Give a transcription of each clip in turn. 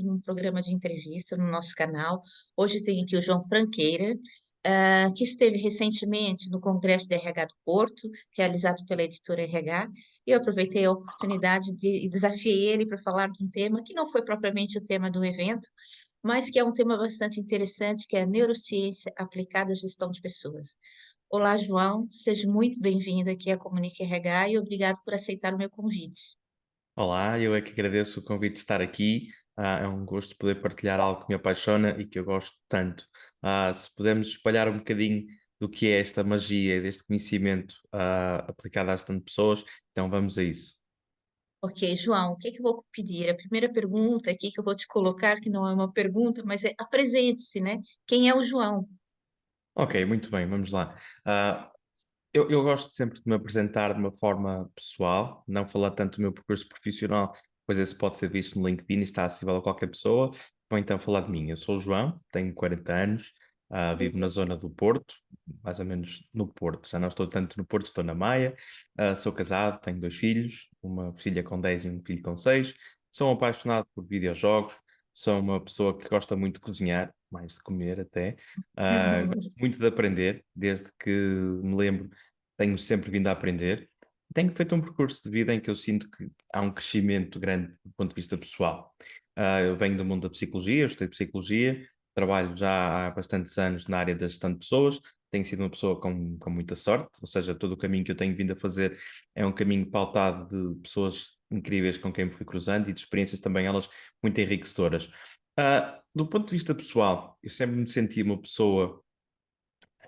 Um programa de entrevista no nosso canal. Hoje tem aqui o João Franqueira, que esteve recentemente no Congresso de RH do Porto, realizado pela editora RH, e eu aproveitei a oportunidade e desafiei ele para falar de um tema que não foi propriamente o tema do evento, mas que é um tema bastante interessante, que é a neurociência aplicada à gestão de pessoas. Olá, João, seja muito bem-vindo aqui à Comunique RH e obrigado por aceitar o meu convite. Olá, eu é que agradeço o convite de estar aqui. É um gosto poder partilhar algo que me apaixona e que eu gosto tanto. Se pudermos espalhar um bocadinho do que é esta magia deste conhecimento aplicado às tantas pessoas, então vamos a isso. Ok, João, o que que eu vou pedir? A primeira pergunta aqui que eu vou te colocar, que não é uma pergunta, mas é apresente-se, né? Quem é o João? Ok, muito bem, vamos lá. Ah, eu gosto sempre de me apresentar de uma forma pessoal, não falar tanto do meu percurso profissional, pois esse pode ser visto no LinkedIn e está acessível a qualquer pessoa, ou então falar de mim. Eu sou o João, tenho 40 anos, vivo na zona do Porto, mais ou menos no Porto. Já não estou tanto no Porto, estou na Maia. Sou casado, tenho 2 filhos, uma filha com 10 e um filho com 6. Sou um apaixonado por videojogos, sou uma pessoa que gosta muito de cozinhar, mais de comer até. Gosto muito de aprender, desde que me lembro tenho sempre vindo a aprender. Tenho feito um percurso de vida em que eu sinto que há um crescimento grande do ponto de vista pessoal. Eu venho do mundo da psicologia, eu estudei psicologia, trabalho já há bastantes anos na área da gestão de pessoas, tenho sido uma pessoa com muita sorte, ou seja, todo o caminho que eu tenho vindo a fazer é um caminho pautado de pessoas incríveis com quem me fui cruzando e de experiências também elas muito enriquecedoras. Do ponto de vista pessoal, eu sempre me senti uma pessoa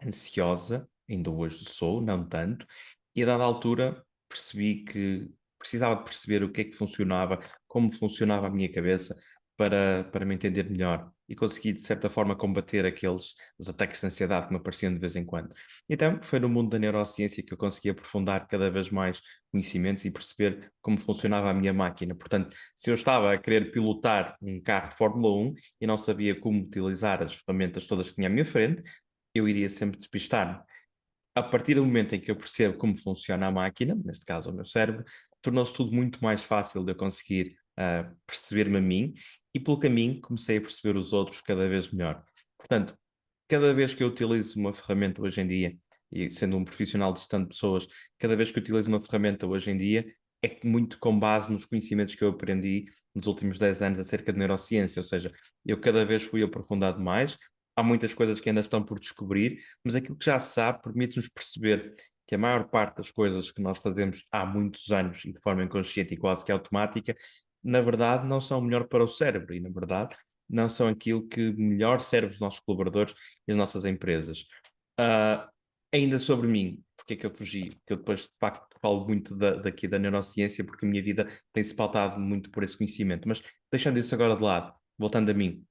ansiosa, ainda hoje sou, não tanto, e a dada altura percebi que precisava de perceber o que é que funcionava, como funcionava a minha cabeça para me entender melhor e consegui de certa forma combater os ataques de ansiedade que me apareciam de vez em quando. Então foi no mundo da neurociência que eu consegui aprofundar cada vez mais conhecimentos e perceber como funcionava a minha máquina. Portanto, se eu estava a querer pilotar um carro de Fórmula 1 e não sabia como utilizar as ferramentas todas que tinha à minha frente, eu iria sempre despistar-me. A partir do momento em que eu percebo como funciona a máquina, neste caso o meu cérebro, tornou-se tudo muito mais fácil de eu conseguir perceber-me a mim e pelo caminho comecei a perceber os outros cada vez melhor. Portanto, cada vez que eu utilizo uma ferramenta hoje em dia, e sendo um profissional de gestão de pessoas, cada vez que eu utilizo uma ferramenta hoje em dia, é muito com base nos conhecimentos que eu aprendi nos últimos 10 anos acerca de neurociência, ou seja, eu cada vez fui aprofundado mais, há muitas coisas que ainda estão por descobrir, mas aquilo que já se sabe permite-nos perceber que a maior parte das coisas que nós fazemos há muitos anos e de forma inconsciente e quase que automática, na verdade não são melhor para o cérebro e, na verdade, não são aquilo que melhor serve os nossos colaboradores e as nossas empresas. Ah, ainda sobre mim, porque é que eu fugi? Porque eu depois, de facto, falo muito daqui da neurociência, porque a minha vida tem-se pautado muito por esse conhecimento. Mas deixando isso agora de lado, voltando a mim,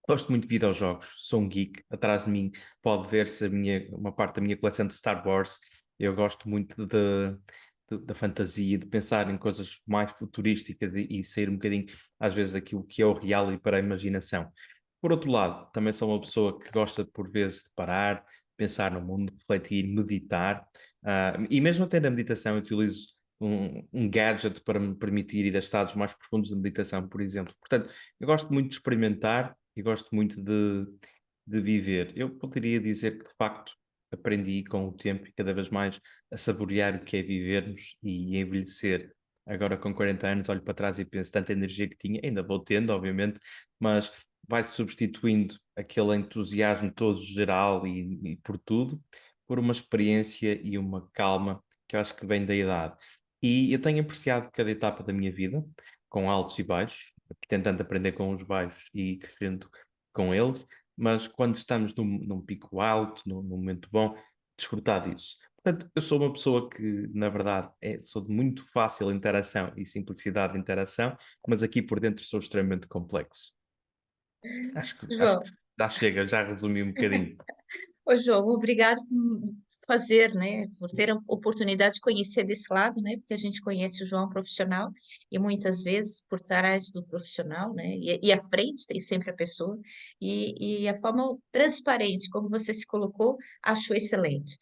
gosto muito de videojogos, sou um geek. Atrás de mim pode ver-se uma parte da minha coleção de Star Wars. Eu gosto muito da fantasia, de pensar em coisas mais futurísticas e sair um bocadinho, às vezes, daquilo que é o real e para a imaginação. Por outro lado, também sou uma pessoa que gosta, por vezes, de parar, pensar no mundo, refletir, meditar. E mesmo até na meditação, eu utilizo um gadget para me permitir ir a estados mais profundos de meditação, por exemplo. Portanto, eu gosto muito de experimentar e gosto muito de viver. Eu poderia dizer que, de facto, aprendi com o tempo e cada vez mais a saborear o que é vivermos e envelhecer. Agora, com 40 anos, olho para trás e penso tanta energia que tinha, ainda vou tendo, obviamente, mas vai-se substituindo aquele entusiasmo todo geral e por tudo, por uma experiência e uma calma que eu acho que vem da idade. E eu tenho apreciado cada etapa da minha vida, com altos e baixos, tentando aprender com os baixos e crescendo com eles, mas quando estamos num pico alto, num momento bom, desfrutar disso. Portanto, eu sou uma pessoa que, na verdade, sou de muito fácil interação e simplicidade de interação, mas aqui por dentro sou extremamente complexo. Acho que João, já chega, já resumi um bocadinho. João, obrigado. fazer, né, por ter a oportunidade de conhecer desse lado, né, porque a gente conhece o João profissional e muitas vezes por trás do profissional, né, e à frente tem sempre a pessoa, e a forma transparente como você se colocou, acho excelente.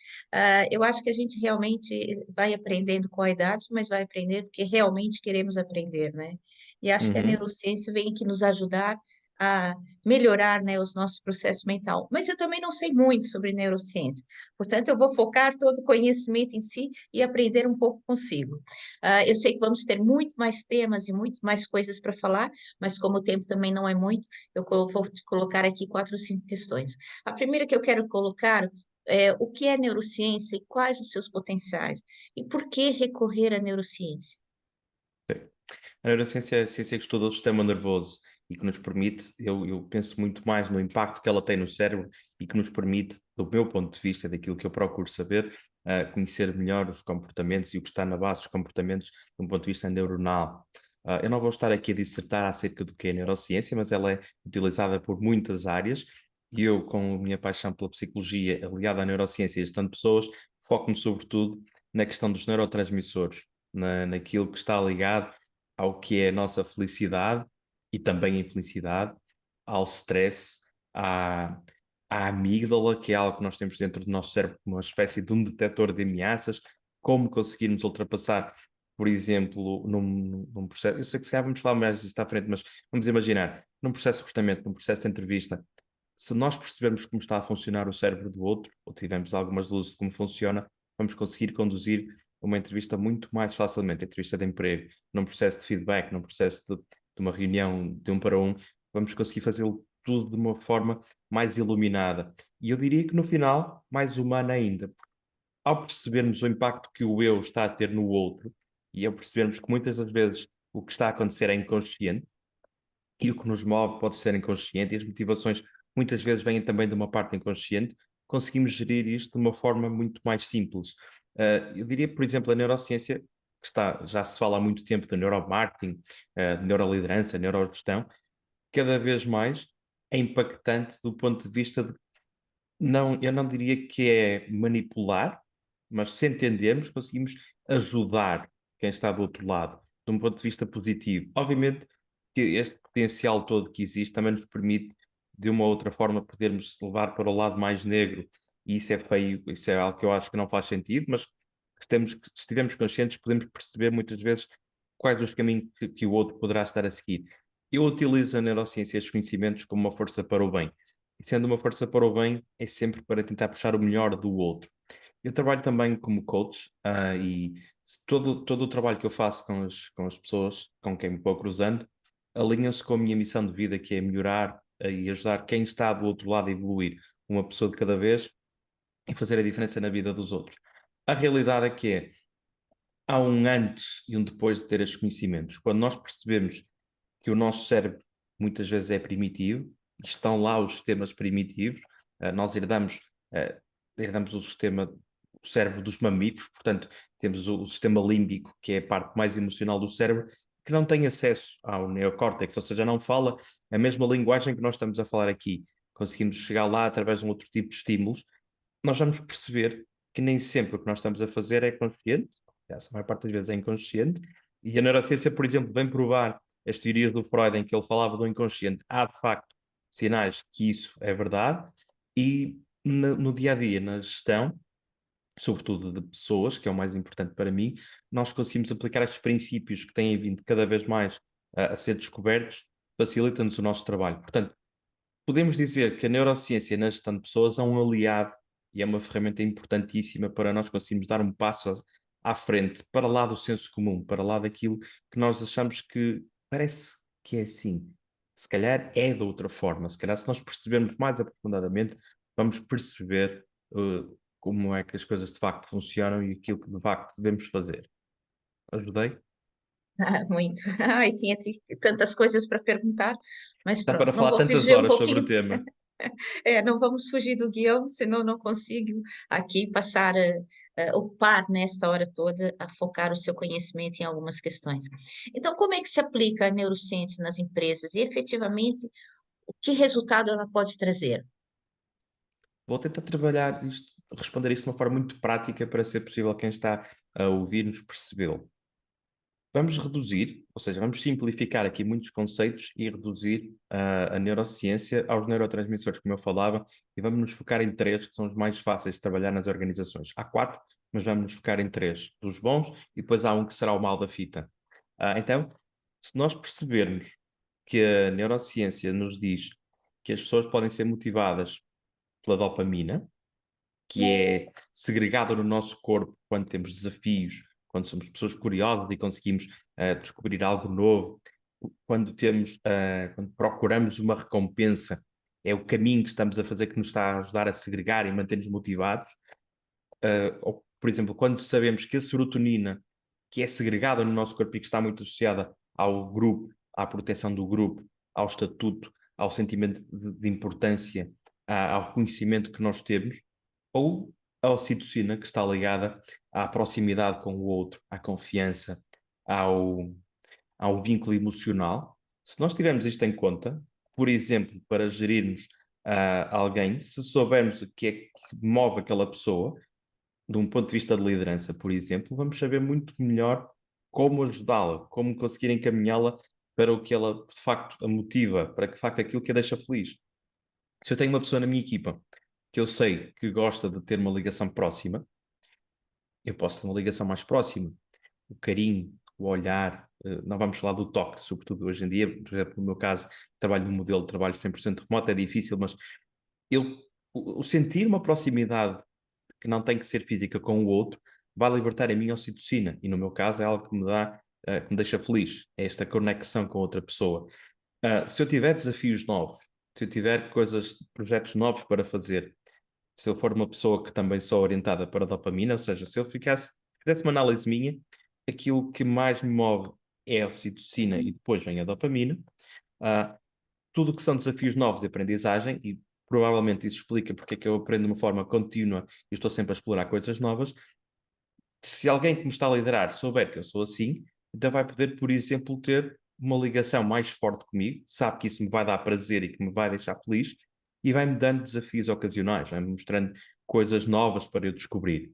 Eu acho que a gente realmente vai aprendendo com a idade, mas vai aprender porque realmente queremos aprender, né? E acho que a Uhum. neurociência vem aqui nos ajudar a melhorar, né, os nossos processos mental. Mas eu também não sei muito sobre neurociência, portanto, eu vou focar todo o conhecimento em si e aprender um pouco consigo. Eu sei que vamos ter muito mais temas e muito mais coisas para falar, mas como o tempo também não é muito, vou te colocar aqui 4 ou 5 questões. A primeira que eu quero colocar é o que é neurociência e quais os seus potenciais? E por que recorrer à neurociência? A neurociência é a ciência que estuda o sistema nervoso e que nos permite, eu penso muito mais no impacto que ela tem no cérebro e que nos permite, do meu ponto de vista, daquilo que eu procuro saber, conhecer melhor os comportamentos e o que está na base dos comportamentos de um ponto de vista neuronal. Eu não vou estar aqui a dissertar acerca do que é neurociência, mas ela é utilizada por muitas áreas e eu, com a minha paixão pela psicologia aliada à neurociência e estando pessoas, foco-me sobretudo na questão dos neurotransmissores, naquilo que está ligado ao que é a nossa felicidade e também a infelicidade, ao stress, à, à amígdala, que é algo que nós temos dentro do nosso cérebro, uma espécie de um detector de ameaças, como conseguirmos ultrapassar, por exemplo, num processo, eu sei que se calhar vamos falar mais disto à frente, mas vamos imaginar, num processo de recrutamento, num processo de entrevista, se nós percebermos como está a funcionar o cérebro do outro, ou tivermos algumas luzes de como funciona, vamos conseguir conduzir uma entrevista muito mais facilmente, a entrevista de emprego, num processo de feedback, num processo de uma reunião de um para um, vamos conseguir fazê-lo tudo de uma forma mais iluminada. E eu diria que no final, mais humana ainda, porque ao percebermos o impacto que o eu está a ter no outro, e ao percebermos que muitas das vezes o que está a acontecer é inconsciente, e o que nos move pode ser inconsciente, e as motivações muitas vezes vêm também de uma parte inconsciente, conseguimos gerir isto de uma forma muito mais simples. Eu diria, por exemplo, a neurociência, que está, já se fala há muito tempo de neuromarketing, de neuroliderança, neurogestão, cada vez mais é impactante do ponto de vista de, não, eu não diria que é manipular, mas se entendermos, conseguimos ajudar quem está do outro lado, de um ponto de vista positivo. Obviamente que este potencial todo que existe também nos permite, de uma ou outra forma, podermos levar para o lado mais negro, e isso é feio, isso é algo que eu acho que não faz sentido, mas se estivermos conscientes, podemos perceber muitas vezes quais os caminhos que o outro poderá estar a seguir. Eu utilizo a neurociência e estes conhecimentos como uma força para o bem. E sendo uma força para o bem, é sempre para tentar puxar o melhor do outro. Eu trabalho também como coach, e todo o trabalho que eu faço com as pessoas com quem me vou cruzando alinha-se com a minha missão de vida, que é melhorar, e ajudar quem está do outro lado a evoluir, uma pessoa de cada vez, e fazer a diferença na vida dos outros. A realidade é que há um antes e um depois de ter estes conhecimentos. Quando nós percebemos que o nosso cérebro muitas vezes é primitivo, e estão lá os sistemas primitivos, nós herdamos o cérebro dos mamíferos, portanto, temos o sistema límbico, que é a parte mais emocional do cérebro, que não tem acesso ao neocórtex, ou seja, não fala a mesma linguagem que nós estamos a falar aqui. Conseguimos chegar lá através de um outro tipo de estímulos. Nós vamos perceber que nem sempre o que nós estamos a fazer é consciente, aliás, a maior parte das vezes é inconsciente, e a neurociência, por exemplo, vem provar as teorias do Freud em que ele falava do inconsciente. Há, de facto, sinais que isso é verdade, e no dia a dia, na gestão, sobretudo de pessoas, que é o mais importante para mim, nós conseguimos aplicar estes princípios que têm vindo cada vez mais a ser descobertos, facilita-nos o nosso trabalho. Portanto, podemos dizer que a neurociência na gestão de pessoas é um aliado e é uma ferramenta importantíssima para nós conseguirmos dar um passo à frente, para lá do senso comum, para lá daquilo que nós achamos que parece que é assim. Se calhar é de outra forma, se calhar se nós percebermos mais aprofundadamente, vamos perceber como é que as coisas de facto funcionam e aquilo que de facto devemos fazer. Ajudei? Muito. Ai, tantas coisas para perguntar, mas Dá pronto, para não falar vou tantas fugir um horas sobre pouquinho. o tema. Não vamos fugir do guião, senão não consigo aqui passar ocupar nesta hora toda a focar o seu conhecimento em algumas questões. Então, como é que se aplica a neurociência nas empresas e efetivamente que resultado ela pode trazer? Vou tentar trabalhar isto, responder isto de uma forma muito prática para ser possível quem está a ouvir-nos percebê-lo. Vamos reduzir, ou seja, vamos simplificar aqui muitos conceitos e reduzir a neurociência aos neurotransmissores, como eu falava, e vamos nos focar em três, que são os mais fáceis de trabalhar nas organizações. Há quatro, mas vamos nos focar em três dos bons, e depois há um que será o mal da fita. Então, se nós percebermos que a neurociência nos diz que as pessoas podem ser motivadas pela dopamina, que é segregada no nosso corpo quando temos desafios, quando somos pessoas curiosas e conseguimos descobrir algo novo, quando procuramos uma recompensa, é o caminho que estamos a fazer que nos está a ajudar a segregar e manter-nos motivados. Ou, por exemplo, quando sabemos que a serotonina, que é segregada no nosso corpo e que está muito associada ao grupo, à proteção do grupo, ao estatuto, ao sentimento de importância, ao reconhecimento que nós temos, ou a ocitocina, que está ligada à proximidade com o outro, à confiança, ao, ao vínculo emocional. Se nós tivermos isto em conta, por exemplo, para gerirmos alguém, se soubermos o que é que move aquela pessoa, de um ponto de vista de liderança, por exemplo, vamos saber muito melhor como ajudá-la, como conseguir encaminhá-la para o que ela de facto a motiva, para que de facto aquilo que a deixa feliz. Se eu tenho uma pessoa na minha equipa que eu sei que gosta de ter uma ligação próxima, eu posso ter uma ligação mais próxima. O carinho, o olhar, não vamos falar do toque, sobretudo hoje em dia, por exemplo, no meu caso, trabalho num modelo de trabalho 100% remoto, é difícil, mas eu, o sentir uma proximidade que não tem que ser física com o outro, vai libertar a minha ocitocina, e no meu caso é algo que me dá, que me deixa feliz, é esta conexão com outra pessoa. Se eu tiver desafios novos, se eu tiver coisas, projetos novos para fazer, se eu for uma pessoa que também sou orientada para a dopamina, ou seja, se eu fizesse uma análise minha, aquilo que mais me move é a ocitocina e depois vem a dopamina. Uh, Tudo que são desafios novos de aprendizagem, e provavelmente isso explica porque é que eu aprendo de uma forma contínua e estou sempre a explorar coisas novas. Se alguém que me está a liderar souber que eu sou assim, então vai poder, por exemplo, ter uma ligação mais forte comigo, sabe que isso me vai dar prazer e que me vai deixar feliz, e vai-me dando desafios ocasionais, vai-me mostrando coisas novas para eu descobrir.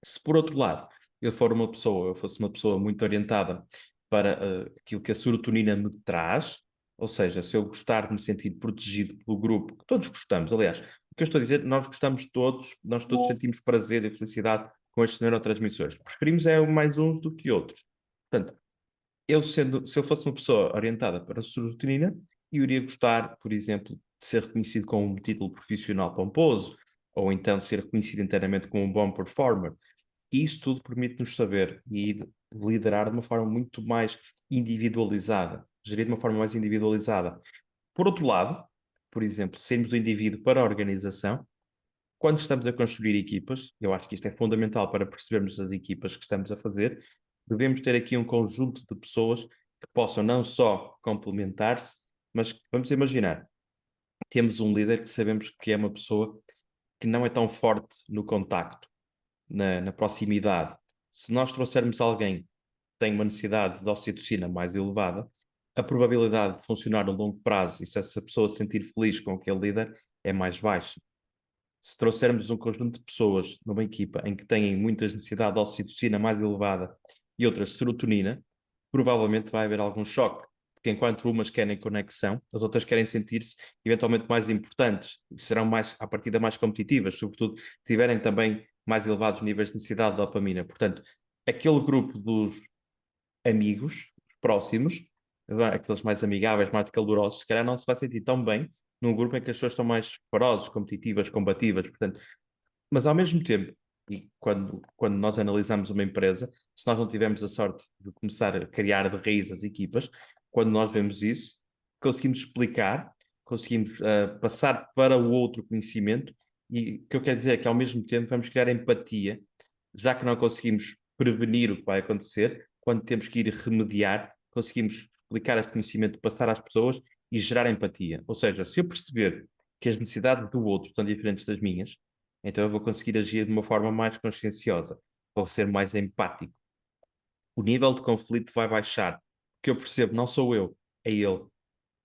Se por outro lado eu fosse uma pessoa muito orientada para aquilo que a serotonina me traz, ou seja, se eu gostar de me sentir protegido pelo grupo, que todos gostamos, aliás, o que eu estou a dizer, nós gostamos todos, nós todos sentimos prazer e felicidade com estes neurotransmissores. Preferimos mais uns do que outros. Portanto, se eu fosse uma pessoa orientada para a serotonina, eu iria gostar, por exemplo, de ser reconhecido com um título profissional pomposo, ou então ser reconhecido internamente como um bom performer. E isso tudo permite-nos saber e liderar de uma forma muito mais individualizada, gerir de uma forma mais individualizada. Por outro lado, por exemplo, sermos do indivíduo para a organização, quando estamos a construir equipas, eu acho que isto é fundamental para percebermos as equipas que estamos a fazer, devemos ter aqui um conjunto de pessoas que possam não só complementar-se, mas vamos imaginar, temos um líder que sabemos que é uma pessoa que não é tão forte no contacto, na proximidade. Se nós trouxermos alguém que tem uma necessidade de ocitocina mais elevada, a probabilidade de funcionar a longo prazo e se essa pessoa se sentir feliz com aquele líder é mais baixa. Se trouxermos um conjunto de pessoas numa equipa em que têm muitas necessidades de ocitocina mais elevada e outras de serotonina, provavelmente vai haver algum choque, porque enquanto umas querem conexão, as outras querem sentir-se eventualmente mais importantes e serão mais, à partida, mais competitivas, sobretudo se tiverem também mais elevados níveis de necessidade de dopamina. Portanto, aquele grupo dos amigos próximos, aqueles mais amigáveis, mais calorosos, se calhar não se vai sentir tão bem num grupo em que as pessoas são mais ferozes, competitivas, combativas, portanto, mas ao mesmo tempo, e quando nós analisamos uma empresa, se nós não tivermos a sorte de começar a criar de raiz as equipas, quando nós vemos isso, conseguimos explicar, conseguimos passar para o outro conhecimento, e o que eu quero dizer é que ao mesmo tempo vamos criar empatia, já que não conseguimos prevenir o que vai acontecer, quando temos que ir remediar, conseguimos explicar este conhecimento, passar às pessoas e gerar empatia. Ou seja, se eu perceber que as necessidades do outro estão diferentes das minhas, então eu vou conseguir agir de uma forma mais conscienciosa, vou ser mais empático. O nível de conflito vai baixar, porque eu percebo, não sou eu, é ele.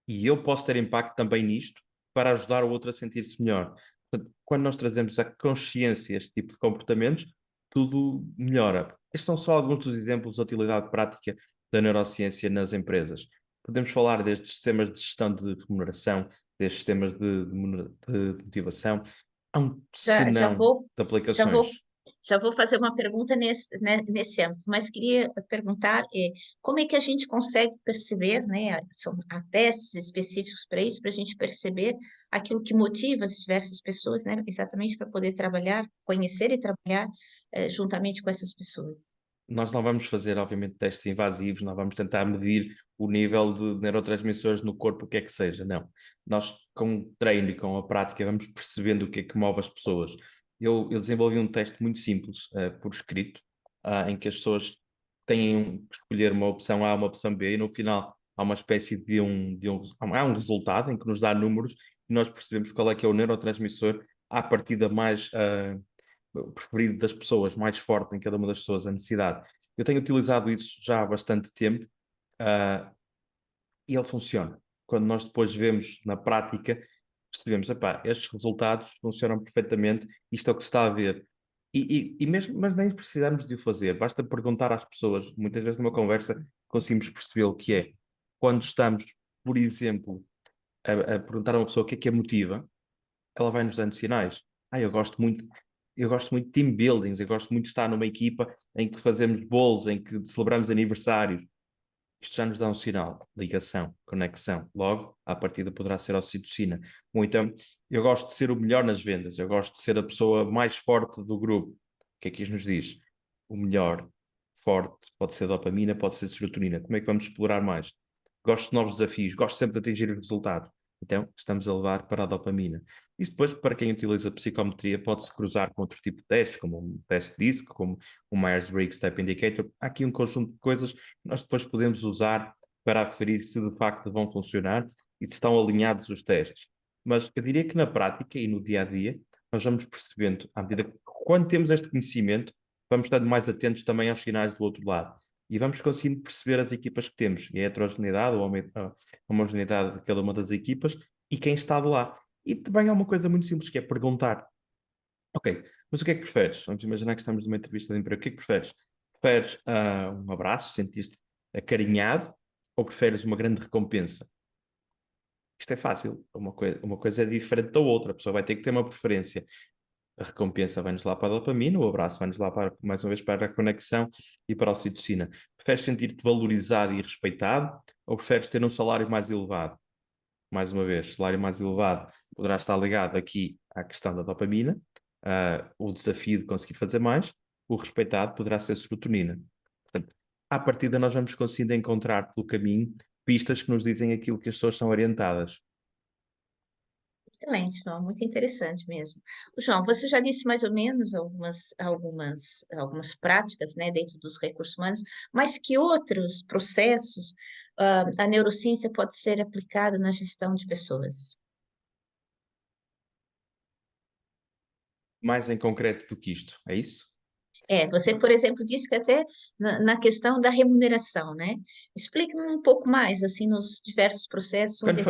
E eu posso ter impacto também nisto para ajudar o outro a sentir-se melhor. Portanto, quando nós trazemos a consciência este tipo de comportamentos, tudo melhora. Estes são só alguns dos exemplos de utilidade prática da neurociência nas empresas. Podemos falar desde sistemas de gestão de remuneração, desde sistemas de motivação. Há um Já, já senão vou, de já vou, aplicações. já vou fazer uma pergunta nesse âmbito, mas queria perguntar como é que a gente consegue perceber, né? Há testes específicos para isso, para a gente perceber aquilo que motiva as diversas pessoas, né? Exatamente para poder trabalhar, conhecer e trabalhar juntamente com essas pessoas. Nós não vamos fazer, obviamente, testes invasivos, não vamos tentar medir o nível de neurotransmissores no corpo, o que é que seja, não. Nós, com o treino e com a prática, vamos percebendo o que é que move as pessoas. Eu desenvolvi um teste muito simples, por escrito, em que as pessoas têm que escolher uma opção A, uma opção B, e no final há uma espécie há um resultado em que nos dá números e nós percebemos qual é que é o neurotransmissor à partida mais preferido das pessoas, mais forte em cada uma das pessoas, a necessidade. Eu tenho utilizado isso já há bastante tempo, uh, e ele funciona. Quando nós depois vemos na prática, percebemos, epá, estes resultados funcionam perfeitamente, isto é o que se está a ver. E mesmo, mas nem precisamos de o fazer, basta perguntar às pessoas, muitas vezes numa conversa conseguimos perceber o que é. Quando estamos, por exemplo, a perguntar a uma pessoa o que é a motiva, ela vai nos dando sinais. Eu gosto muito de team buildings, eu gosto muito de estar numa equipa em que fazemos bolos, em que celebramos aniversários. Isto já nos dá um sinal, ligação, conexão. Logo, à partida poderá ser a ocitocina. Ou então, eu gosto de ser o melhor nas vendas, eu gosto de ser a pessoa mais forte do grupo. O que é que isto nos diz? O melhor, forte, pode ser dopamina, pode ser serotonina. Como é que vamos explorar mais? Gosto de novos desafios, gosto sempre de atingir os resultados. Então, estamos a levar para a dopamina. Isso depois, para quem utiliza psicometria, pode-se cruzar com outro tipo de testes, como um teste DISC, como o Myers-Briggs Type Indicator. Há aqui um conjunto de coisas que nós depois podemos usar para aferir se de facto vão funcionar e se estão alinhados os testes. Mas eu diria que na prática e no dia a dia, nós vamos percebendo, à medida que, quando temos este conhecimento, vamos estando mais atentos também aos sinais do outro lado. E vamos conseguindo perceber as equipas que temos, e a heterogeneidade ou a homogeneidade de cada uma das equipas e quem está de lá. E também há uma coisa muito simples que é perguntar: ok, mas o que é que preferes? Vamos imaginar que estamos numa entrevista de emprego. O que é que preferes? Preferes um abraço, sentiste acarinhado, ou preferes uma grande recompensa? Isto é fácil. Uma coisa é diferente da outra. A pessoa vai ter que ter uma preferência. A recompensa vai-nos lá para a dopamina, o abraço vai-nos lá, mais uma vez, para a conexão e para a ocitocina. Preferes sentir-te valorizado e respeitado, ou preferes ter um salário mais elevado? Mais uma vez, salário mais elevado poderá estar ligado aqui à questão da dopamina, o desafio de conseguir fazer mais, o respeitado poderá ser serotonina. Portanto, à partida nós vamos conseguindo encontrar pelo caminho pistas que nos dizem aquilo que as pessoas são orientadas. Excelente, João, muito interessante mesmo. João, você já disse mais ou menos algumas práticas, né, dentro dos recursos humanos, mas que outros processos, a neurociência pode ser aplicada na gestão de pessoas? Mais em concreto do que isto, é isso? Você, por exemplo, disse que até na questão da remuneração, né? Explique-me um pouco mais, assim, nos diversos processos onde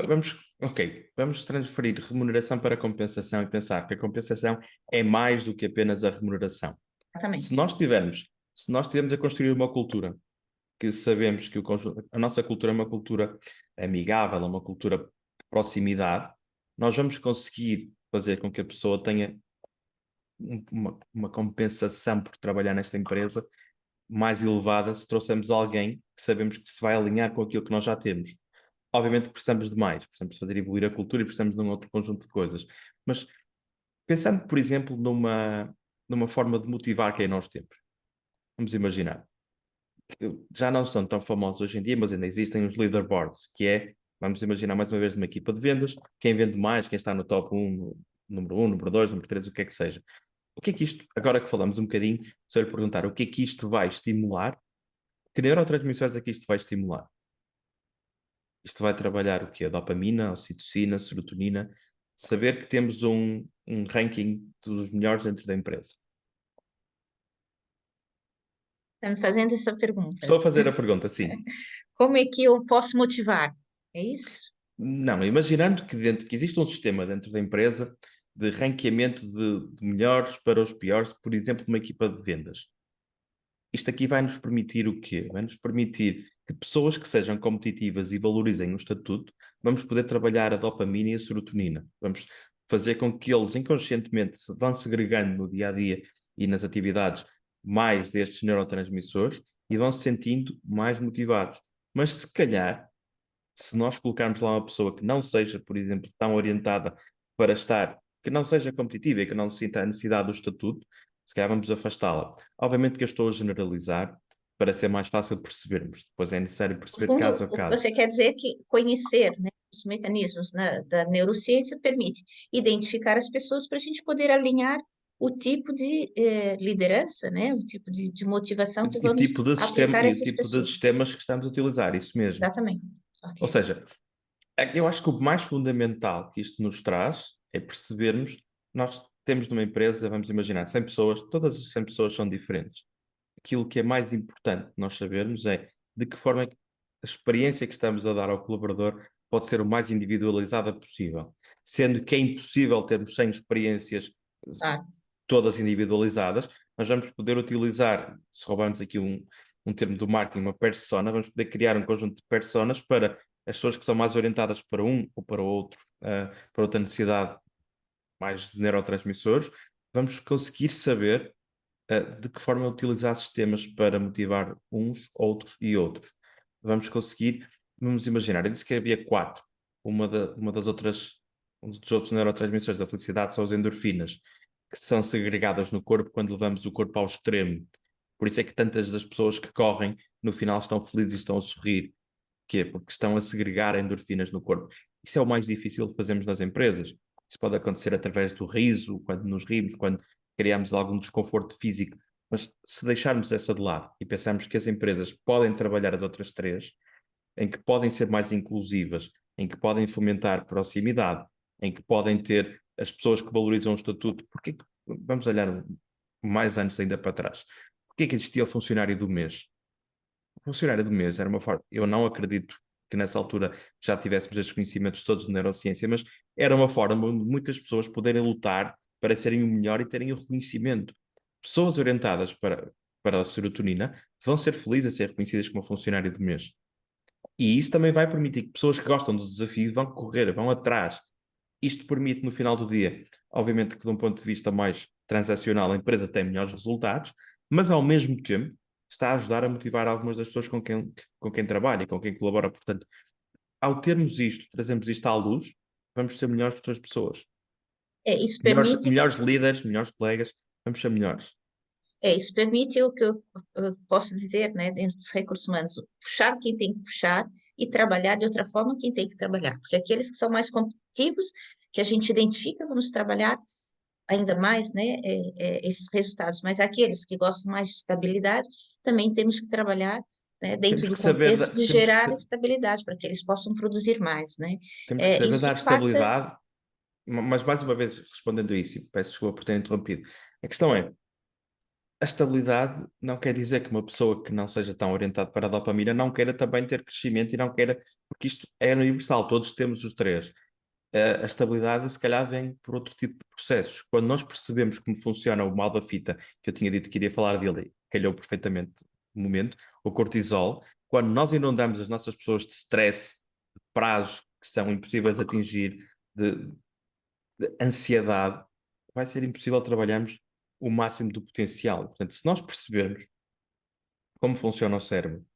Vamos transferir remuneração para compensação e pensar que a compensação é mais do que apenas a remuneração. Se exatamente. nós tivermos, se nós tivermos a construir uma cultura que sabemos que a nossa cultura é uma cultura amigável, é uma cultura de proximidade, nós vamos conseguir fazer com que a pessoa tenha uma compensação por trabalhar nesta empresa mais elevada se trouxermos alguém que sabemos que se vai alinhar com aquilo que nós já temos. Obviamente precisamos de mais, precisamos fazer evoluir a cultura e precisamos de um outro conjunto de coisas. Mas pensando, por exemplo, numa forma de motivar quem nós temos. Vamos imaginar. Já não são tão famosos hoje em dia, mas ainda existem os leaderboards, que é, vamos imaginar mais uma vez, uma equipa de vendas, quem vende mais, quem está no top 1, número 1, número 2, número 3, o que é que seja. O que é que isto, agora que falamos um bocadinho, se eu lhe perguntar o que é que isto vai estimular, que neurotransmissores é que isto vai estimular? Isto vai trabalhar o quê? A dopamina, a ocitocina, a serotonina, saber que temos um ranking dos melhores dentro da empresa. Está me fazendo essa pergunta. Estou a fazer a pergunta, sim. Como é que eu posso motivar? É isso? Não, imaginando que existe um sistema dentro da empresa de ranqueamento de melhores para os piores, por exemplo, uma equipa de vendas. Isto aqui vai nos permitir o quê? Vai nos permitir que pessoas que sejam competitivas e valorizem o estatuto, vamos poder trabalhar a dopamina e a serotonina. Vamos fazer com que eles inconscientemente se vão segregando no dia a dia e nas atividades mais destes neurotransmissores e vão se sentindo mais motivados. Mas se calhar, se nós colocarmos lá uma pessoa que não seja, por exemplo, tão orientada para estar, que não seja competitiva e que não sinta a necessidade do estatuto, se calhar vamos afastá-la. Obviamente que eu estou a generalizar para ser mais fácil percebermos. Depois é necessário No perceber fundo, caso a o que caso. você quer dizer é que conhecer, né, os mecanismos, né, da neurociência permite identificar as pessoas para a gente poder alinhar o tipo de liderança, né, o tipo de motivação que E vamos tipo de sistema, aplicar a e o essas tipo de pessoas. sistemas que estamos a utilizar, isso mesmo. Exatamente. Ou Ok. seja, eu acho que o mais fundamental que isto nos traz é percebermos, nós temos numa empresa, vamos imaginar, 100 pessoas, todas as 100 pessoas são diferentes. Aquilo que é mais importante nós sabermos é de que forma é que a experiência que estamos a dar ao colaborador pode ser o mais individualizada possível. Sendo que é impossível termos 100 experiências Claro. todas individualizadas, nós vamos poder utilizar, se roubarmos aqui um termo do marketing, uma persona, vamos poder criar um conjunto de personas para as pessoas que são mais orientadas para um ou para outro, para outra necessidade mais de neurotransmissores, vamos conseguir saber de que forma utilizar sistemas para motivar uns, outros e outros. Vamos conseguir, vamos imaginar, eu disse que havia quatro. Uma das outras, um dos outros neurotransmissores da felicidade são as endorfinas, que são segregadas no corpo quando levamos o corpo ao extremo. Por isso é que tantas das pessoas que correm, no final estão felizes e estão a sorrir. Porquê? Porque estão a segregar endorfinas no corpo. Isso é o mais difícil de fazermos nas empresas. Isso pode acontecer através do riso, quando nos rimos, quando criamos algum desconforto físico. Mas se deixarmos essa de lado e pensarmos que as empresas podem trabalhar as outras três, em que podem ser mais inclusivas, em que podem fomentar proximidade, em que podem ter as pessoas que valorizam o estatuto, porque vamos olhar mais anos ainda para trás. Porquê que existia o funcionário do mês? Funcionário do mês era uma forma. Eu não acredito que nessa altura já tivéssemos estes conhecimentos todos de neurociência, mas era uma forma de muitas pessoas poderem lutar para serem o melhor e terem o reconhecimento. Pessoas orientadas para a serotonina vão ser felizes a ser reconhecidas como funcionário do mês. E isso também vai permitir que pessoas que gostam do desafio vão correr, vão atrás. Isto permite, no final do dia, obviamente que de um ponto de vista mais transacional, a empresa tem melhores resultados, mas ao mesmo tempo está a ajudar a motivar algumas das pessoas com quem trabalha, com quem colabora. Portanto, ao termos isto, trazemos isto à luz, vamos ser melhores que as pessoas. Isso permite Melhores líderes, melhores colegas, vamos ser melhores. Isso permite o que eu posso dizer, né, dentro dos recursos humanos, puxar quem tem que puxar e trabalhar de outra forma quem tem que trabalhar. Porque aqueles que são mais competitivos, que a gente identifica, vamos trabalhar ainda mais, né, esses resultados. Mas aqueles que gostam mais de estabilidade, também temos que trabalhar, né, dentro Temos do que saber, contexto de temos que, gerar estabilidade, para que eles possam produzir mais, né? temos que saber Isso dar impacta. estabilidade, mas mais uma vez respondendo a isso, e peço desculpa por ter interrompido. A questão é, a estabilidade não quer dizer que uma pessoa que não seja tão orientada para a dopamina não queira também ter crescimento e não queira, porque isto é universal, todos temos os três. A estabilidade, se calhar, vem por outro tipo de processos. Quando nós percebemos como funciona o mal da fita, que eu tinha dito que iria falar dele, calhou perfeitamente o momento, o cortisol, quando nós inundamos as nossas pessoas de stress, de prazos que são impossíveis de atingir, de, de ansiedade, vai ser impossível trabalharmos o máximo do potencial. Portanto, se nós percebermos como funciona o cérebro,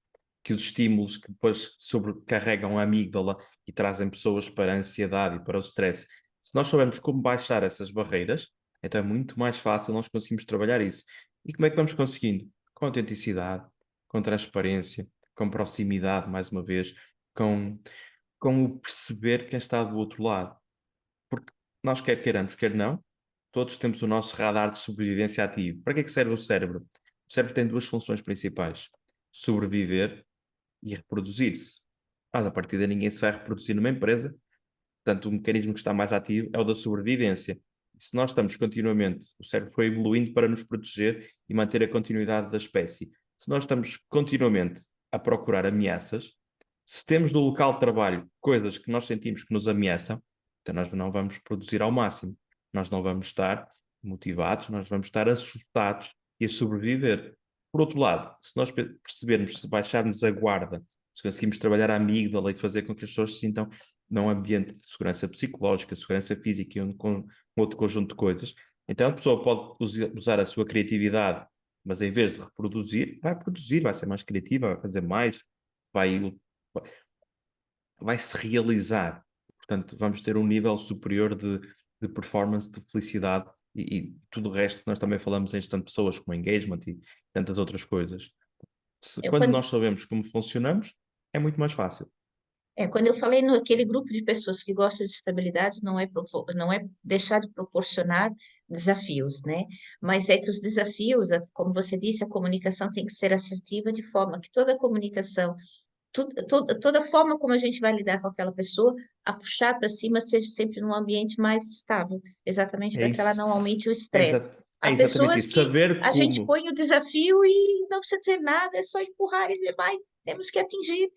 que os estímulos que depois sobrecarregam a amígdala e trazem pessoas para a ansiedade e para o stress, se nós soubermos como baixar essas barreiras, então é muito mais fácil nós conseguirmos trabalhar isso. E como é que vamos conseguindo? Com autenticidade, com transparência, com proximidade, mais uma vez, com, com o perceber quem está do outro lado. Porque nós, quer queiramos, quer não, todos temos o nosso radar de sobrevivência ativo. Para que é que serve o cérebro? O cérebro tem duas funções principais: sobreviver e reproduzir-se. Mas a partir daí ninguém se vai reproduzir numa empresa, portanto o mecanismo que está mais ativo é o da sobrevivência. E se nós estamos continuamente, o cérebro foi evoluindo para nos proteger e manter a continuidade da espécie. Se nós estamos continuamente a procurar ameaças, se temos no local de trabalho coisas que nós sentimos que nos ameaçam, então nós não vamos produzir ao máximo. nós não vamos estar motivados, nós vamos estar assustados e a sobreviver. Por outro lado, se nós percebermos, se baixarmos a guarda, se conseguimos trabalhar a amígdala e fazer com que as pessoas se sintam num ambiente de segurança psicológica, segurança física e com outro conjunto de coisas, então a pessoa pode usar a sua criatividade, mas em vez de reproduzir, vai produzir, vai ser mais criativa, vai fazer mais, vai, vai se realizar. Portanto, vamos ter um nível superior de performance, de felicidade e tudo o resto que nós também falamos em gestão de pessoas, como engagement e tantas outras coisas. Eu, Quando quando, nós sabemos como funcionamos, é muito mais fácil. quando eu falei naquele grupo de pessoas que gostam de estabilidade, não é deixar de proporcionar desafios, né? Mas é que os desafios, como você disse, a comunicação tem que ser assertiva de forma que toda a comunicação, toda forma como a gente vai lidar com aquela pessoa, a puxar para cima seja sempre num ambiente mais estável, exatamente É para que ela isso. não aumente o É, estresse. é Há exatamente pessoas isso. que Saber a gente como. põe o desafio e não precisa dizer nada, é só empurrar e dizer, vai, temos que atingir.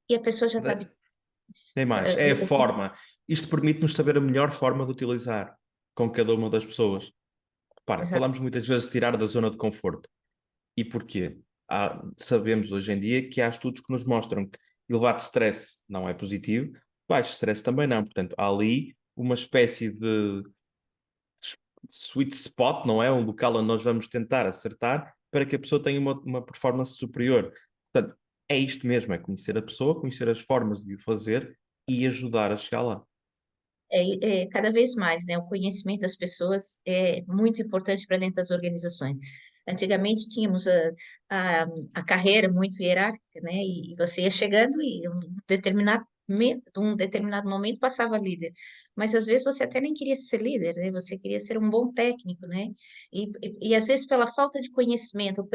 E a pessoa já está. Tem mais. É a forma. Isto permite-nos saber a melhor forma de utilizar com cada uma das pessoas. Repara, falamos muitas vezes de tirar da zona de conforto. E porquê? Sabemos hoje em dia que há estudos que nos mostram que elevado stress não é positivo, baixo stress também não. Portanto, há ali uma espécie de sweet spot, não é? Um local onde nós vamos tentar acertar para que a pessoa tenha uma performance superior. Portanto, é isto mesmo, é conhecer a pessoa, conhecer as formas de o fazer e ajudar a chegar lá. Cada vez mais, né? O conhecimento das pessoas é muito importante para dentro das organizações. Antigamente tínhamos a, a carreira muito hierárquica, né? E você ia chegando e um determinado momento passava líder. Mas às vezes você até nem queria ser líder, né? Você queria ser um bom técnico, né? E às vezes pela falta de conhecimento,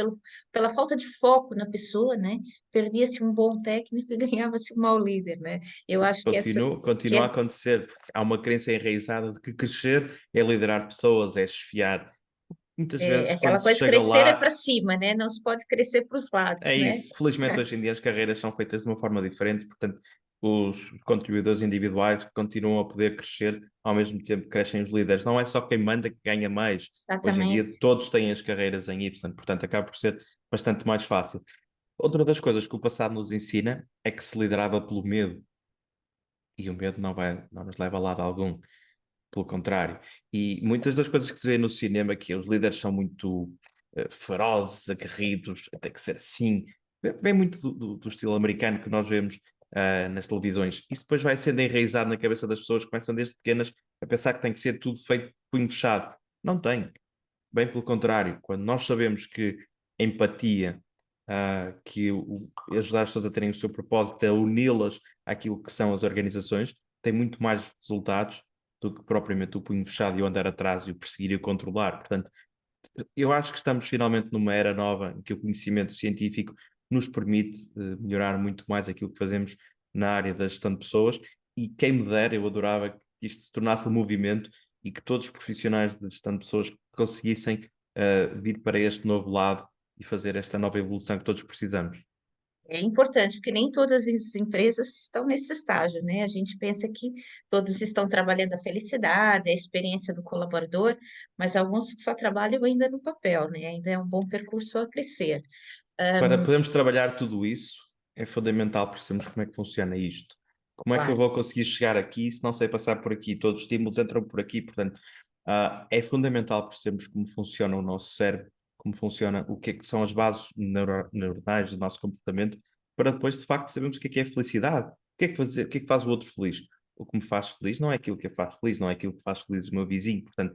pela falta de foco na pessoa, né? Perdia-se um bom técnico e ganhava-se um mau líder, né? Eu acho que essa que Continua a é acontecer, porque há uma crença enraizada de que crescer é liderar pessoas, é chefiar. Muitas É vezes, quando aquela se coisa, chega crescer é para lá, cima, né? Não se pode crescer para os lados, é né? isso. Felizmente, hoje em dia, as carreiras são feitas de uma forma diferente, portanto, os contribuidores individuais continuam a poder crescer, ao mesmo tempo que crescem os líderes. Não é só quem manda que ganha mais. Hoje em dia, Exatamente. todos têm as carreiras em Y, portanto, acaba por ser bastante mais fácil. Outra das coisas que o passado nos ensina é que se liderava pelo medo, e o medo não nos leva a lado algum. Pelo contrário. E muitas das coisas que se vê no cinema, que os líderes são muito ferozes, aguerridos, tem que ser assim, vem muito do estilo americano que nós vemos nas televisões. Isso depois vai sendo enraizado na cabeça das pessoas que começam desde pequenas a pensar que tem que ser tudo feito de punho fechado. Não tem. Bem pelo contrário. Quando nós sabemos que empatia, ajudar as pessoas a terem o seu propósito, a uni-las àquilo que são as organizações, tem muito mais resultados do que propriamente o punho fechado e o andar atrás e o perseguir e o controlar. Portanto, eu acho que estamos finalmente numa era nova em que o conhecimento científico nos permite melhorar muito mais aquilo que fazemos na área da gestão de pessoas e quem me dera, eu adorava que isto se tornasse um movimento e que todos os profissionais de gestão de pessoas conseguissem vir para este novo lado e fazer esta nova evolução que todos precisamos. É importante, porque nem todas as empresas estão nesse estágio, né? A gente pensa que todos estão trabalhando a felicidade, a experiência do colaborador, mas alguns só trabalham ainda no papel, né? Ainda é um bom percurso a crescer. Para Ahm, podermos trabalhar tudo isso, é fundamental percebermos como é que funciona isto. Como é que eu claro. vou conseguir chegar aqui se não sei passar por aqui? Todos os estímulos entram por aqui, portanto, é fundamental percebermos como funciona o nosso cérebro, como funciona o que, é que são as bases neuronais do nosso comportamento, para depois, de facto, sabermos o que é felicidade. O que é que faz o outro feliz? O que me faz feliz não é aquilo que a faz feliz, não é aquilo que faz feliz o meu vizinho. Portanto,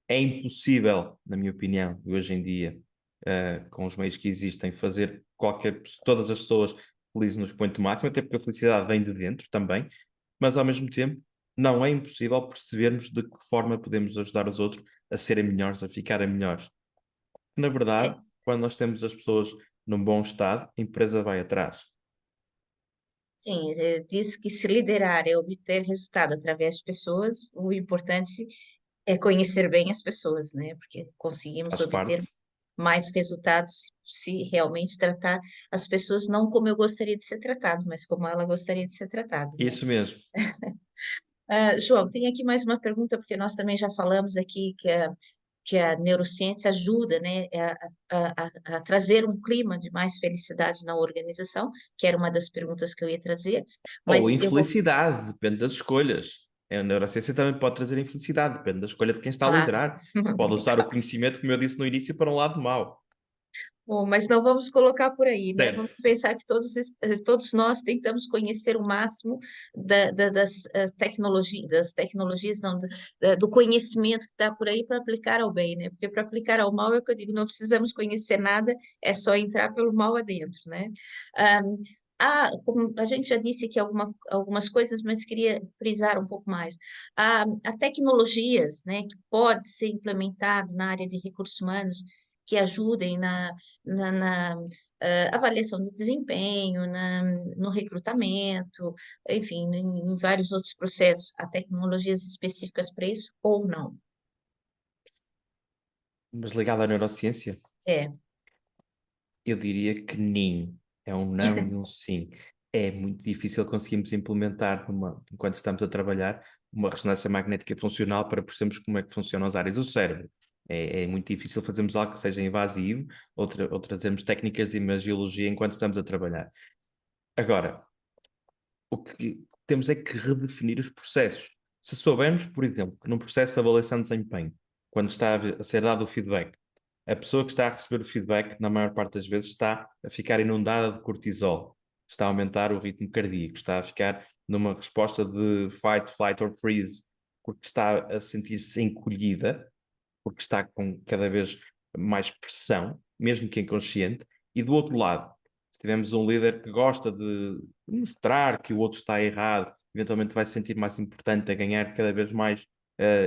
é impossível, na minha opinião, hoje em dia, com os meios que existem, fazer todas as pessoas felizes no expoente máximo, até porque a felicidade vem de dentro também, mas ao mesmo tempo não é impossível percebermos de que forma podemos ajudar os outros a serem melhores, a ficarem melhores. Na É, verdade, quando nós temos as pessoas num bom estado, a empresa vai atrás. sim, diz que se liderar é obter resultado através de pessoas, o importante é conhecer bem as pessoas, né? Porque conseguimos Faz obter parte. mais resultados se realmente tratar as pessoas não como eu gostaria de ser tratado, mas como ela gostaria de ser tratada, né? Isso mesmo. João, tem aqui mais uma pergunta, porque nós também já falamos aqui que a neurociência ajuda, né, a trazer um clima de mais felicidade na organização, que era uma das perguntas que eu ia trazer, Ou mas eu vou infelicidade, depende das escolhas. A neurociência também pode trazer infelicidade, depende da escolha de quem está a falar. liderar. Pode usar o conhecimento, como eu disse no início, para um lado mau. Bom, mas não vamos colocar por aí, né? Vamos Certo. pensar que todos nós tentamos conhecer o máximo das tecnologias, não, do conhecimento que está por aí para aplicar ao bem, né? Porque para aplicar ao mal é o que eu digo, não precisamos conhecer nada, é só entrar pelo mal adentro, né? Como a gente já disse aqui algumas coisas, mas queria frisar um pouco mais. Há tecnologias, né, que pode ser implementado na área de recursos humanos que ajudem na avaliação de desempenho, no recrutamento, enfim, em vários outros processos. Há tecnologias específicas para isso ou não? Mas ligado à neurociência, É, eu diria que nem. É um não e um sim. É muito difícil conseguirmos implementar, enquanto estamos a trabalhar, uma ressonância magnética funcional para percebermos como é que funcionam as áreas do cérebro. É muito difícil fazermos algo que seja invasivo ou trazermos técnicas de imagiologia enquanto estamos a trabalhar. Agora, o que temos é que redefinir os processos. Se soubermos, por exemplo, que num processo de avaliação de desempenho, quando está a ser dado o feedback, a pessoa que está a receber o feedback, na maior parte das vezes, está a ficar inundada de cortisol, está a aumentar o ritmo cardíaco, está a ficar numa resposta de fight, flight or freeze, porque está a sentir-se encolhida, porque está com cada vez mais pressão, mesmo que inconsciente, e do outro lado, se tivermos um líder que gosta de mostrar que o outro está errado, eventualmente vai se sentir mais importante a ganhar cada vez mais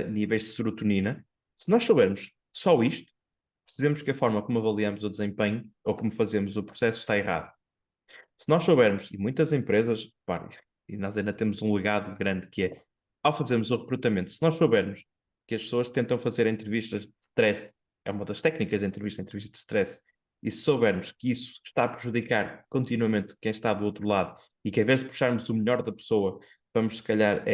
níveis de serotonina. Se nós soubermos só isto, percebemos que a forma como avaliamos o desempenho ou como fazemos o processo está errado. Se nós soubermos, e muitas empresas, pá, e nós ainda temos um legado grande que é, ao fazermos o recrutamento, se nós soubermos que as pessoas tentam fazer entrevistas de stress, é uma das técnicas de entrevista de stress, e se soubermos que isso está a prejudicar continuamente quem está do outro lado e que, em vez de puxarmos o melhor da pessoa, vamos, se calhar,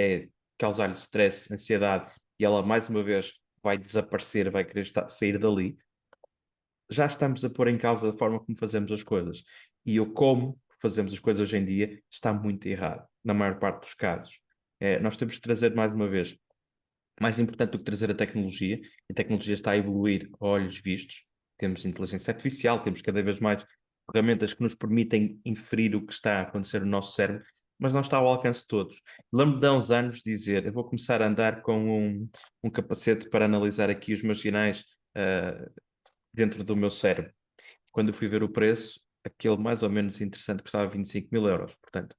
causar-lhe stress, ansiedade, e ela, mais uma vez, vai desaparecer, vai querer sair dali, já estamos a pôr em causa a forma como fazemos as coisas. E o como fazemos as coisas hoje em dia está muito errado, na maior parte dos casos. Nós temos que trazer, mais uma vez, mais importante do que trazer a tecnologia, a tecnologia está a evoluir a olhos vistos, temos inteligência artificial, temos cada vez mais ferramentas que nos permitem inferir o que está a acontecer no nosso cérebro, mas não está ao alcance de todos. Lembro-me de há uns anos dizer, eu vou começar a andar com um capacete para analisar aqui os meus sinais dentro do meu cérebro. Quando eu fui ver o preço, aquele mais ou menos interessante custava 25 mil euros. Portanto,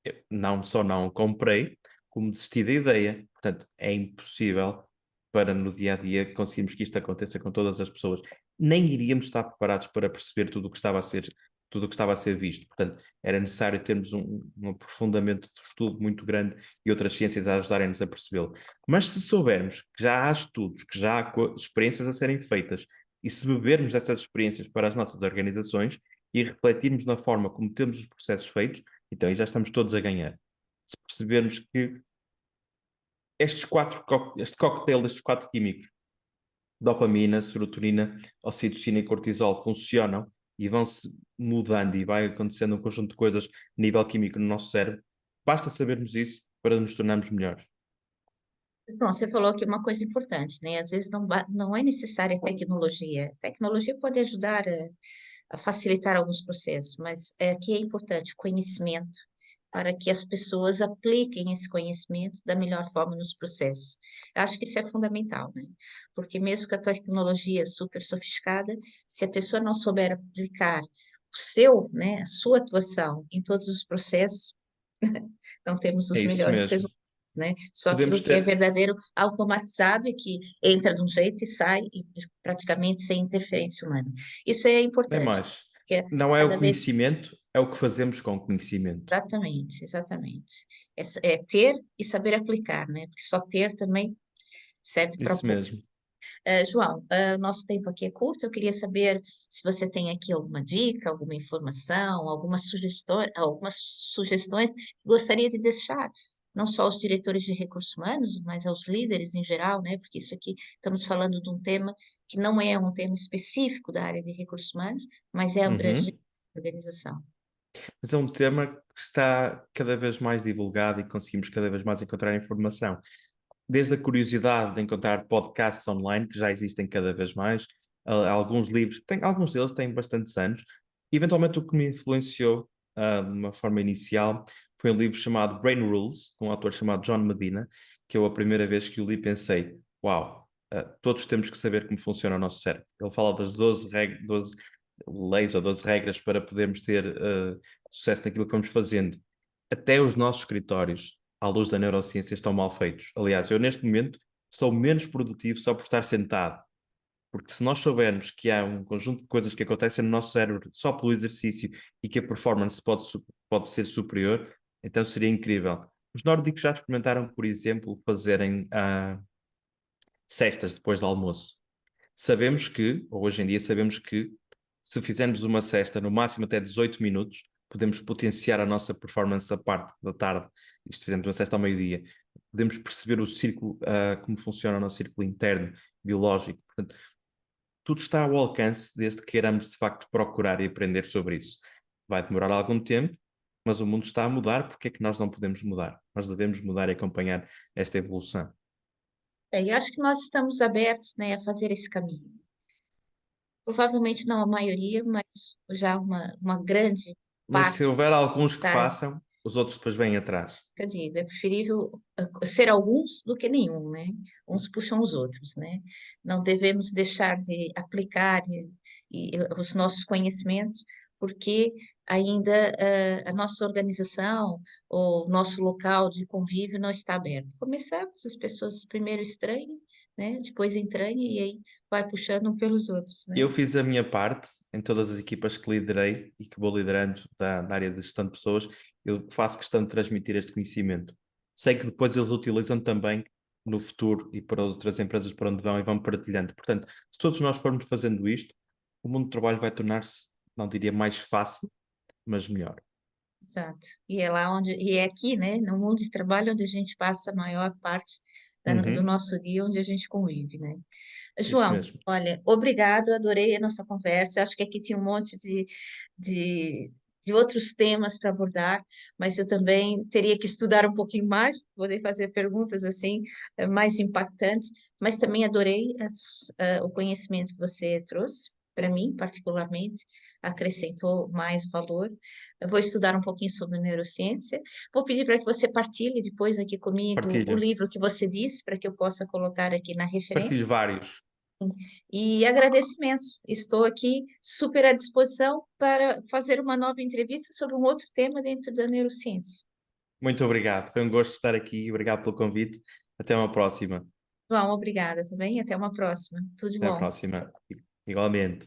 eu não só não comprei, como desisti da ideia. Portanto, é impossível para no dia a dia conseguirmos que isto aconteça com todas as pessoas. Nem iríamos estar preparados para perceber tudo o que estava a ser, tudo o que estava a ser visto. Portanto, era necessário termos um aprofundamento de estudo muito grande e outras ciências a ajudarem-nos a percebê-lo. Mas se soubermos que já há estudos, que já há experiências a serem feitas, e se bebermos essas experiências para as nossas organizações e refletirmos na forma como temos os processos feitos, então aí já estamos todos a ganhar. Se percebermos que este cocktail destes quatro químicos, dopamina, serotonina, ocitocina e cortisol, funcionam e vão-se mudando e vai acontecendo um conjunto de coisas a nível químico no nosso cérebro, basta sabermos isso para nos tornarmos melhores. Bom, você falou aqui uma coisa importante, né? Às vezes não é necessária tecnologia. A tecnologia pode ajudar a facilitar alguns processos, mas aqui é importante o conhecimento para que as pessoas apliquem esse conhecimento da melhor forma nos processos. Eu acho que isso é fundamental, né? Porque mesmo com a tecnologia super sofisticada, se a pessoa não souber aplicar a sua atuação em todos os processos, não temos É os isso melhores mesmo. resultados, né? Só Podemos aquilo que é ter. verdadeiro, automatizado e que entra de um jeito e sai e praticamente sem interferência humana. Isso é Nem importante, mais. porque Não é o cada vez conhecimento, é o que fazemos com o conhecimento. exatamente, exatamente. É ter e saber aplicar, né? Porque só ter também serve para Isso pouco. mesmo. João, nosso tempo aqui é curto. Eu queria saber se você tem aqui alguma dica, alguma informação, algumas sugestões que gostaria de deixar não só aos diretores de recursos humanos, mas aos líderes em geral, né? Porque isso aqui estamos falando de um tema que não é um tema específico da área de recursos humanos, mas é abrangente Uhum. à organização. Mas é um tema que está cada vez mais divulgado e conseguimos cada vez mais encontrar informação. Desde a curiosidade de encontrar podcasts online, que já existem cada vez mais, alguns livros, alguns deles têm bastantes anos. Eventualmente, o que me influenciou, de uma forma inicial, foi um livro chamado Brain Rules, de um autor chamado John Medina, que eu, a primeira vez que o li, pensei: uau, todos temos que saber como funciona o nosso cérebro. Ele fala das 12 leis ou 12 regras para podermos ter sucesso naquilo que vamos fazendo. Até os nossos escritórios, à luz da neurociência, estão mal feitos. Aliás, eu neste momento sou menos produtivo só por estar sentado. Porque se nós soubermos que há um conjunto de coisas que acontecem no nosso cérebro só pelo exercício e que a performance pode ser superior, então seria incrível. Os nórdicos já experimentaram, por exemplo, fazerem cestas depois do almoço. Sabemos que, ou hoje em dia sabemos que, se fizermos uma cesta no máximo até 18 minutos, podemos potenciar a nossa performance da parte da tarde. Isto, se fizermos uma cesta ao meio-dia, podemos perceber o círculo, como funciona o nosso círculo interno, biológico. Portanto, tudo está ao alcance desde que queiramos de facto procurar e aprender sobre isso. Vai demorar algum tempo, mas o mundo está a mudar, porque é que nós não podemos mudar? Nós devemos mudar e acompanhar esta evolução. E acho que nós estamos abertos, né, a fazer esse caminho. Provavelmente não a maioria, mas já uma grande Mas se parte houver alguns que está. façam, os outros depois vêm atrás. Que eu digo, é preferível ser alguns do que nenhum, né? Uns puxam os outros, né? Não devemos deixar de aplicar os nossos conhecimentos, porque ainda a nossa organização, ou o nosso local de convívio não está aberto. Começamos, as pessoas primeiro estranham, né? Depois entranham e aí vai puxando um pelos outros, né? Eu fiz a minha parte em todas as equipas que liderei e que vou liderando da área de gestão de pessoas. Eu faço questão de transmitir este conhecimento. Sei que depois eles utilizam também no futuro e para outras empresas para onde vão e vão partilhando. Portanto, se todos nós formos fazendo isto, o mundo do trabalho vai tornar-se, não diria mais fácil, mas melhor. Exato. E é lá onde, e é aqui, né, no mundo de trabalho, onde a gente passa a maior parte do Uhum, nosso dia, onde a gente convive, né? isso João, mesmo. olha, obrigado, adorei a nossa conversa. Acho que aqui tinha um monte de, de outros temas para abordar, mas eu também teria que estudar um pouquinho mais, para poder fazer perguntas assim, mais impactantes, mas também adorei o conhecimento que você trouxe. Para mim, particularmente, acrescentou mais valor. Eu vou estudar um pouquinho sobre neurociência. Vou pedir para que você partilhe depois aqui comigo o Partilho. livro que você disse, para que eu possa colocar aqui na Partilho referência. vários. E agradecimentos. Estou aqui super à disposição para fazer uma nova entrevista sobre um outro tema dentro da neurociência. Muito obrigado. Foi um gosto estar aqui. Obrigado pelo convite. Até uma próxima. João, obrigada também. Até uma próxima. Tudo de Até a bom. próxima. Igualmente.